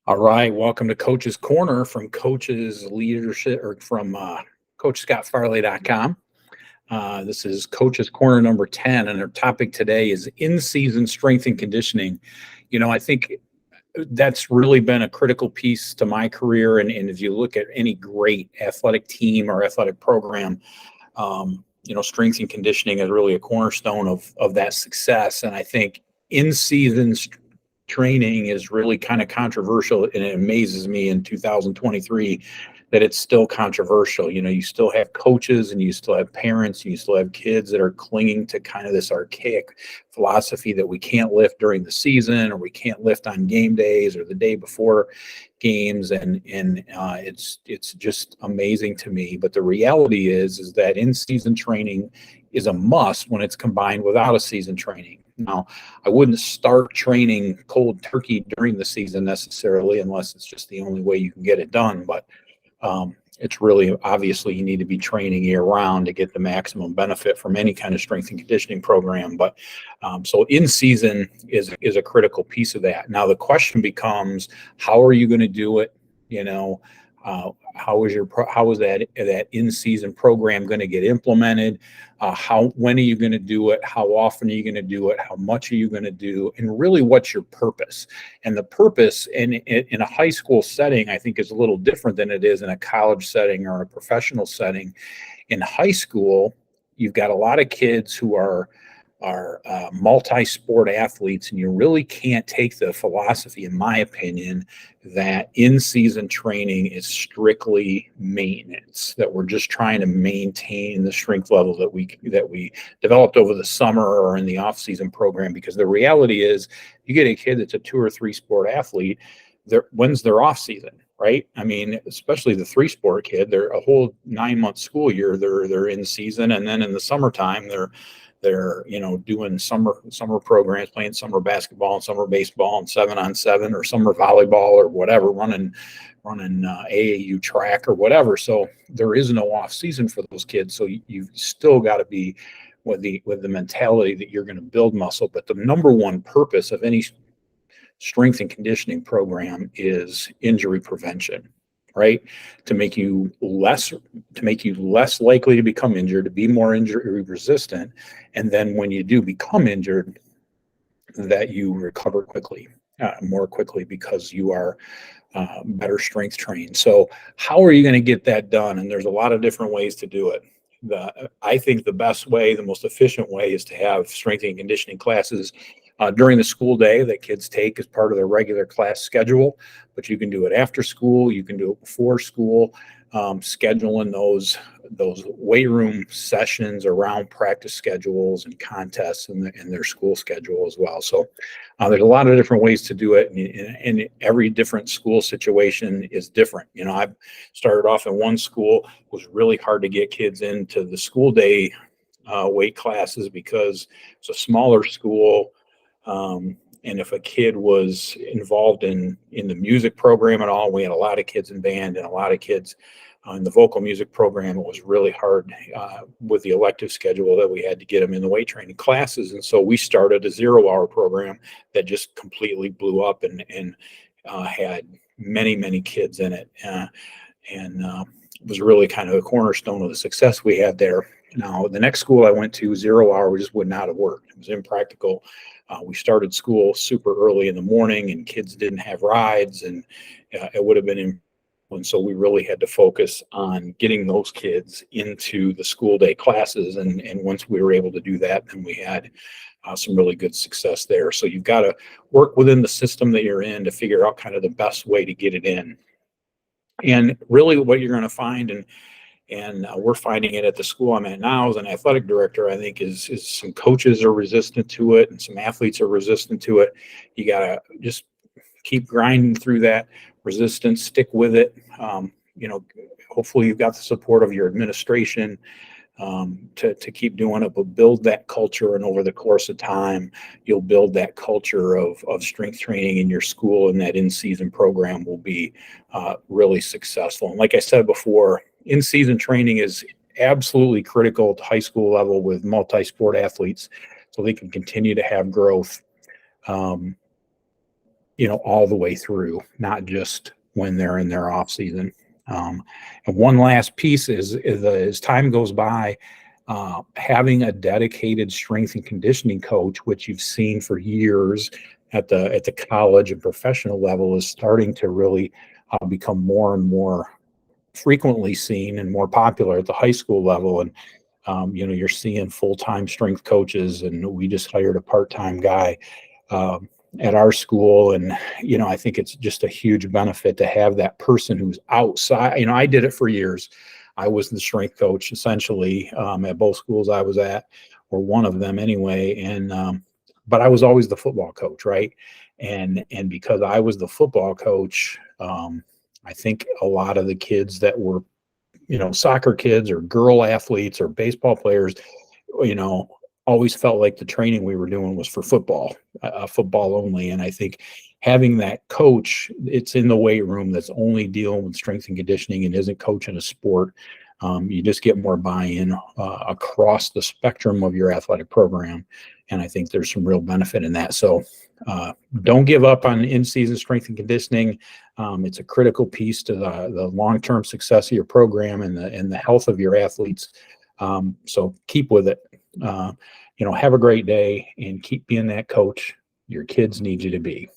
All right, welcome to Coach's Corner from Coach's Leadership or from CoachScottFarley.com. This is Coach's Corner number 10, and our topic today is in-season strength and conditioning. I think that's really been a critical piece to my career, and if you look at any great athletic team or athletic program, strength and conditioning is really a cornerstone of that success. And I think in-season training is really kind of controversial, and it amazes me in 2023 that it's still controversial. You still have coaches and you still have parents and you still have kids that are clinging to kind of this archaic philosophy that we can't lift during the season, or we can't lift on game days or the day before games. And it's just amazing to me. But the reality is that in-season training is a must when it's combined with out of season training. Now, I wouldn't start training cold turkey during the season necessarily, unless it's just the only way you can get it done. But it's really obviously you need to be training year round to get the maximum benefit from any kind of strength and conditioning program. But so in season is a critical piece of that. Now the question becomes, how are you going to do it? How is that in-season program going to get implemented? When are you going to do it? How often are you going to do it? How much are you going to do? And really, what's your purpose? And the purpose in a high school setting, I think, is a little different than it is in a college setting or a professional setting. In high school, you've got a lot of kids who are multi-sport athletes, and you really can't take the philosophy, in my opinion, that in-season training is strictly maintenance, that we're just trying to maintain the strength level that we developed over the summer or in the off-season program. Because the reality is, you get a kid that's a 2 or 3 sport athlete, when's their off season? Right? I mean, especially the 3-sport kid, they're a whole 9-month school year. They're in season, and then in the summertime, they're doing summer programs, playing summer basketball and summer baseball and 7-on-7 or summer volleyball or whatever, running AAU track or whatever. So there is no off season for those kids. So you've still got to be with the mentality that you're going to build muscle. But the number one purpose of any strength and conditioning program is injury prevention, right? To make you less likely to become injured, to be more injury resistant, and then when you do become injured, that you recover quickly, more quickly, because you are better strength trained. So how are you going to get that done? And there's a lot of different ways to do it. I think the best way, the most efficient way, is to have strength and conditioning classes during the school day that kids take as part of their regular class schedule. But you can do it after school, you can do it before school, scheduling those weight room sessions around practice schedules and contests in their school schedule as well. So there's a lot of different ways to do it, and every different school situation is different. I've started off in one school. It was really hard to get kids into the school day weight classes because it's a smaller school. And if a kid was involved in the music program at all, we had a lot of kids in band and a lot of kids in the vocal music program. It was really hard with the elective schedule that we had to get them in the weight training classes. And so we started a 0-hour program that just completely blew up and had many, many kids in it. And was really kind of a cornerstone of the success we had there. Now, the next school I went to, 0-hour, just would not have worked. It was impractical. We started school super early in the morning, and kids didn't have rides, and it would have been. And so we really had to focus on getting those kids into the school day classes. And once we were able to do that, then we had some really good success there. So you've got to work within the system that you're in to figure out kind of the best way to get it in. And really what you're going to find, and we're finding it at the school I'm at now as an athletic director, I think is some coaches are resistant to it and some athletes are resistant to it. You got to just keep grinding through that resistance, stick with it. Hopefully you've got the support of your administration to keep doing it, but build that culture. And over the course of time, you'll build that culture of strength training in your school, and that in-season program will be really successful. And like I said before, in-season training is absolutely critical at the high school level with multi-sport athletes so they can continue to have growth. all the way through, not just when they're in their off season. And one last piece is as time goes by, having a dedicated strength and conditioning coach, which you've seen for years at the college and professional level, is starting to really become more and more frequently seen and more popular at the high school level. And you're seeing full-time strength coaches, and we just hired a part-time guy at our school. And I think it's just a huge benefit to have that person who's outside. I did it for years. I was the strength coach essentially at both schools I was at, or one of them anyway. And but I was always the football coach, right? And because I was the football coach, I think a lot of the kids that were, soccer kids or girl athletes or baseball players, always felt like the training we were doing was for football, football only. And I think having that coach, it's in the weight room, that's only dealing with strength and conditioning and isn't coaching a sport. You just get more buy-in across the spectrum of your athletic program. And I think there's some real benefit in that. So don't give up on in-season strength and conditioning. It's a critical piece to the long-term success of your program and the health of your athletes. So keep with it. Have a great day and keep being that coach your kids need you to be.